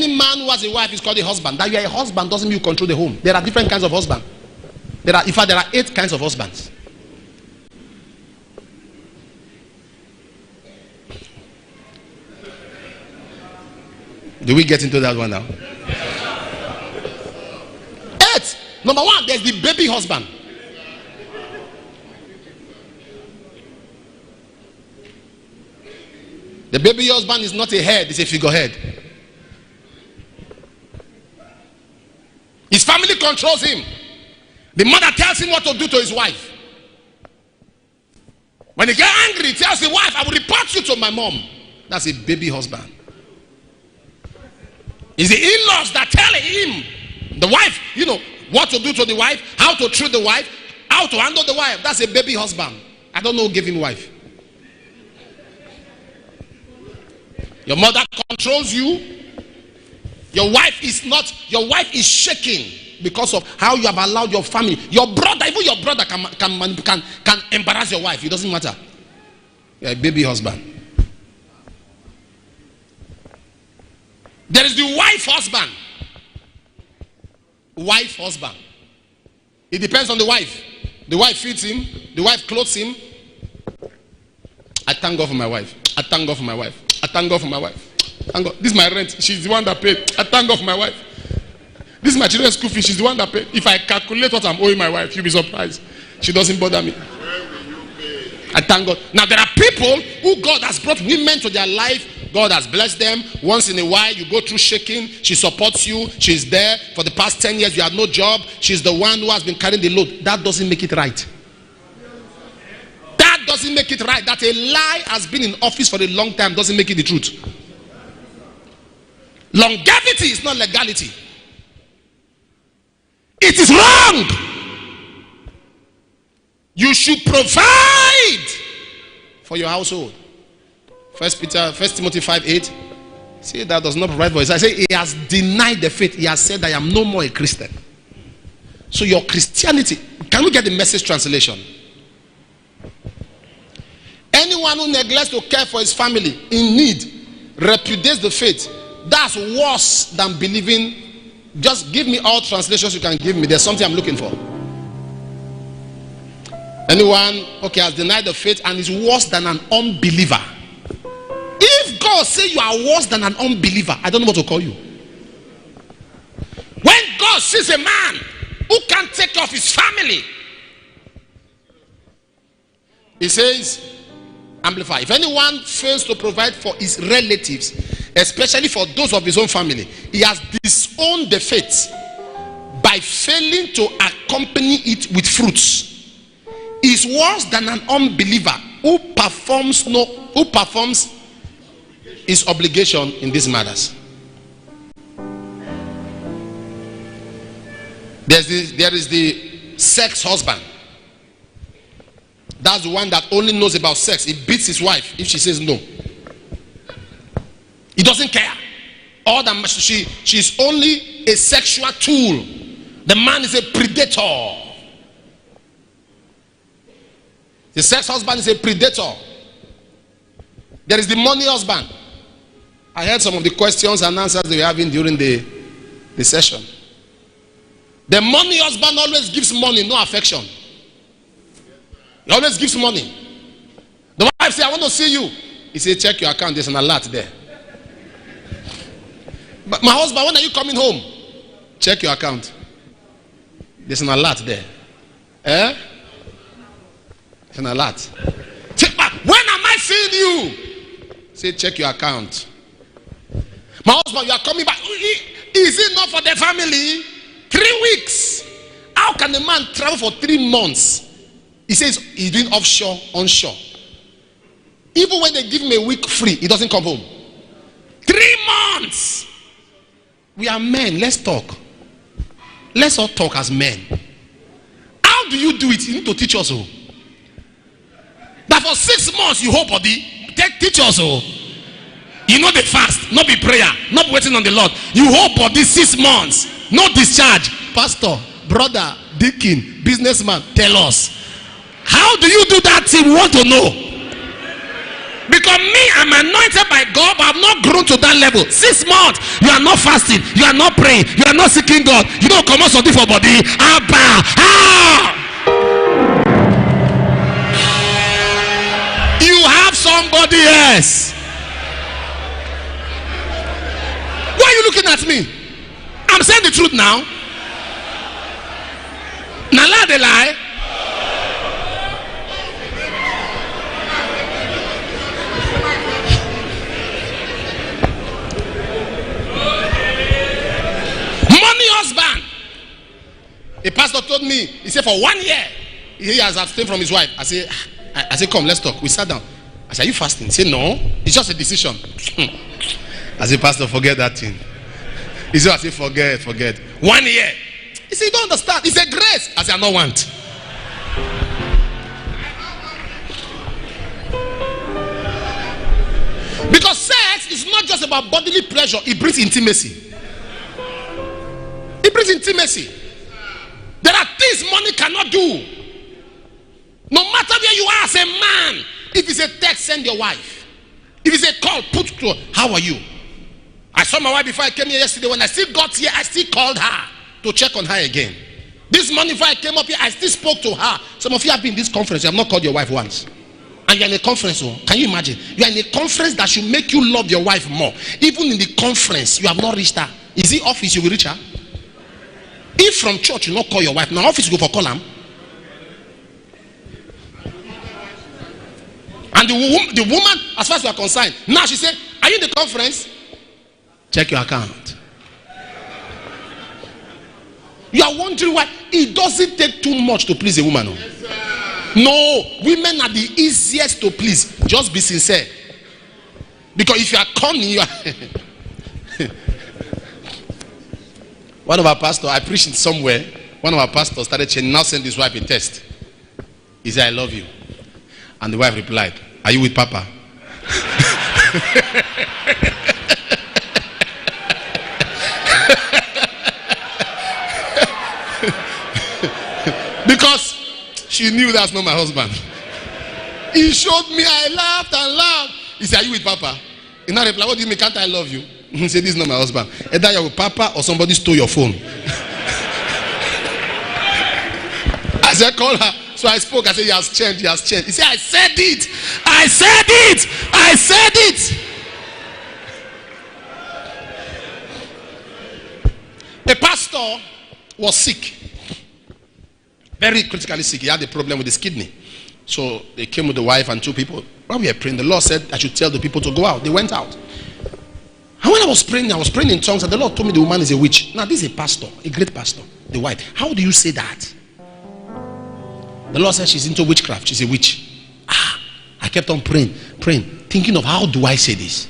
Any man who has a wife is called a husband. That you are a husband doesn't mean you control the home. There are different kinds of husband. In fact, there are 8 kinds of husbands. Do we get into that one now? 8. Number 1, there's the baby husband. The baby husband is not a head, it's a figurehead. His family controls him. The mother tells him what to do to his wife. When he gets angry, he tells the wife, I will report you to my mom. That's a baby husband. It's the in-laws that tell him, the wife, what to do to the wife, how to treat the wife, how to handle the wife. That's a baby husband. I don't know who gave him wife. Your mother controls you. Your wife is shaking because of how you have allowed your family. Your brother, even your brother can embarrass your wife. It doesn't matter. You're a baby husband. There is the wife husband. Wife husband. It depends on the wife. The wife feeds him. The wife clothes him. I thank God for my wife. I thank God for my wife. I thank God for my wife. Thank God. This is my rent. She's the one that paid. I thank God for my wife. This is my children's school fees. She's the one that paid. If I calculate what I'm owing my wife, you'll be surprised. She doesn't bother me. I thank God. Now there are people who God has brought women to their life. God has blessed them. Once in a while you go through shaking. She supports you. She's there. For the past 10 years you had no job. She's the one who has been carrying the load. That doesn't make it right. That doesn't make it right. That a lie has been in office for a long time doesn't make it the truth. Longevity is not legality. It is wrong. You should provide for your household. 1 Timothy 5:8. See, that does not provide for his. I say he has denied the faith. He has said, I am no more a Christian. So your Christianity, can we get the Message translation? Anyone who neglects to care for his family in need repudiates the faith. That's worse than believing. Just give me all translations you can give me. There's something I'm looking for. Anyone, has denied the faith and is worse than an unbeliever. If God say you are worse than an unbeliever, I don't know what to call you. When God sees a man who can't take care of his family, he says, amplify, if anyone fails to provide for his relatives, especially for those of his own family, he has disowned the faith by failing to accompany it with fruits. He is worse than an unbeliever who performs his obligation in these matters. There is the sex husband. That's the one that only knows about sex. He beats his wife if she says no. He doesn't care. All that she's only a sexual tool. The man is a predator. The sex husband is a predator. There is the money husband. I heard some of the questions and answers they were having during the session. The money husband always gives money, no affection. He always gives money. The wife says, I want to see you. He says, check your account, there's an alert there. But my husband, when are you coming home? Check your account. There's an alert there. There's an alert. When am I seeing you? Say, check your account. My husband, you are coming back. Is it not for the family? 3 weeks. How can a man travel for 3 months? He says he's doing offshore, onshore. Even when they give him a week free, he doesn't come home. 3 months. We are men. Let's talk. Let's all talk as men. How do you do it? You need to teach us. That for 6 months you hold body. Teach us. You know the fast, not be prayer, not waiting on the Lord. You hold body 6 months. No discharge. Pastor, brother, deacon, businessman, tell us. How do you do that thing? We want to know. Because me, I'm anointed by God, but I've not grown to that level. 6 months, you are not fasting, you are not praying, you are not seeking God. You don't come out something for body. You have somebody else. Why are you looking at me? I'm saying the truth now. Now lie the lie. Money husband. A pastor told me, he said for 1 year he has abstained from his wife. I said, come, let's talk. We sat down. I said, are you fasting? He said, no, it's just a decision. I said, pastor, forget that thing. He said, I said, forget. 1 year. He said, you don't understand. He said, grace. I said, I don't want. Because sex is not just about bodily pleasure, it brings intimacy. It brings intimacy. There are things money cannot do. No matter where you are as a man, if it's a text, send your wife. If it's a call, put to her, how are you? I saw my wife before I came here yesterday. When I still got here, I still called her to check on her again. This morning before I came up here, I still spoke to her. Some of you have been in this conference, you have not called your wife once. And you're in a conference, can you imagine? You're in a conference that should make you love your wife more. Even in the conference, you have not reached her. Is it office you will reach her? If from church you not call your wife, now office you go for call her. And the woman, as far as we are concerned, now she said, are you in the conference? Check your account. You are wondering why it doesn't take too much to please a woman. No, women are the easiest to please. Just be sincere. Because if you are cunning, you are. One of our pastors, I preached it somewhere. One of our pastors started saying, now send his wife a test. He said, I love you. And the wife replied, are you with Papa? Because she knew that's not my husband. He showed me, I laughed and laughed. He said, are you with Papa? In that reply, what do you mean, can't I love you? He said, this is not my husband. Either you're with Papa or somebody stole your phone. I said, call her. So I spoke. I said, he has changed. He said, I said it. A pastor was sick. Very critically sick. He had a problem with his kidney. So they came with the wife and 2 people. While we were praying, the Lord said I should tell the people to go out. They went out. And when I was praying in tongues, and the Lord told me the woman is a witch. Now this is a pastor, a great pastor, the wife. How do you say that? The Lord said she's into witchcraft. She's a witch. I kept on praying, thinking of how do I say this?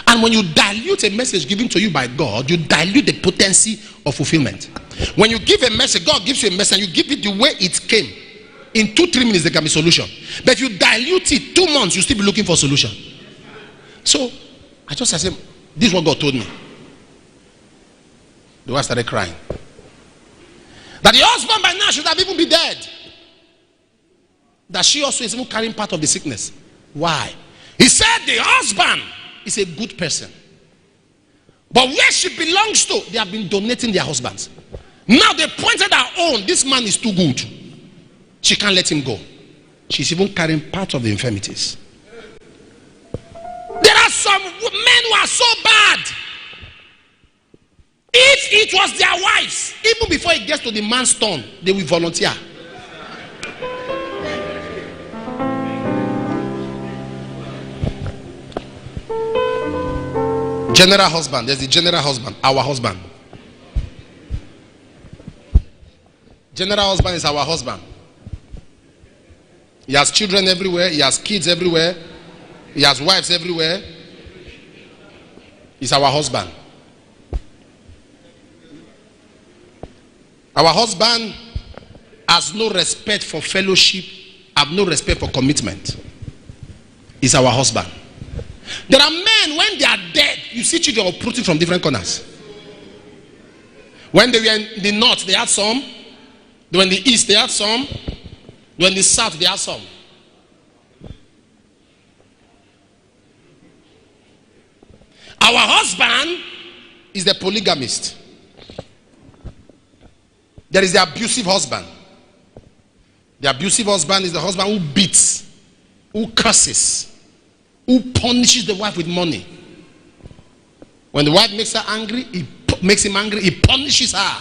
And when you dilute a message given to you by God, you dilute the potency of fulfillment. When you give a message, God gives you a message, and you give it the way it came. In 2-3 minutes, there can be solution. But if you dilute it, 2 months, you still be looking for a solution. So I said, this is what God told me. The wife started crying. That the husband by now should have even been dead. That she also is even carrying part of the sickness. Why? He said the husband is a good person. But where she belongs to, they have been donating their husbands. Now they pointed her own. This man is too good. She can't let him go. She's even carrying part of the infirmities. There are some men who are so bad. If it was their wives, even before it gets to the man's turn, they will volunteer. General husband. There's the general husband, our husband. General husband is our husband. He has children everywhere. He has kids everywhere. He has wives everywhere. He's our husband. Our husband has no respect for fellowship, have no respect for commitment. He's our husband. There are men, when they are dead, you see children uprooting from different corners. When they were in the north, they had some. They were in the east, they had some. They were in the south, they had some. Our husband is the polygamist. There is the abusive husband. The abusive husband is the husband who beats, who curses, who punishes the wife with money. When the wife makes her angry, he punishes her.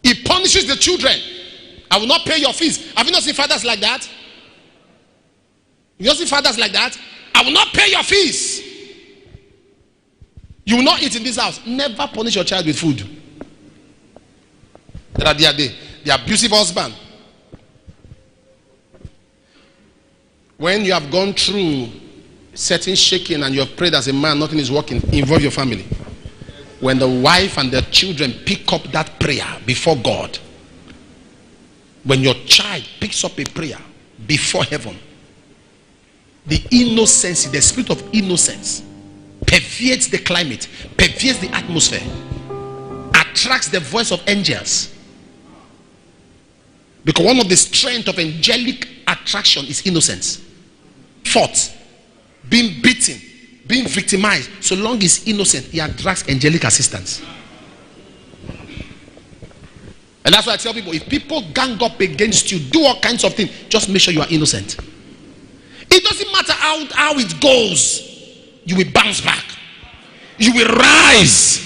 He punishes the children. I will not pay your fees. Have you not seen fathers like that? You not seen fathers like that? I will not pay your fees. You will not eat in this house. Never punish your child with food. That are the abusive husband. When you have gone through certain shaking and you have prayed as a man, nothing is working, involve your family. When the wife and the children pick up that prayer before God, when your child picks up a prayer before heaven, the innocence, the spirit of innocence pervades the climate, pervades the atmosphere, attracts the voice of angels. Because one of the strength of angelic attraction is innocence. Fought, being beaten, being victimized. So long as innocent, he attracts angelic assistance. And that's why I tell people, if people gang up against you, do all kinds of things, just make sure you are innocent. It doesn't matter how it goes, you will bounce back. You will rise.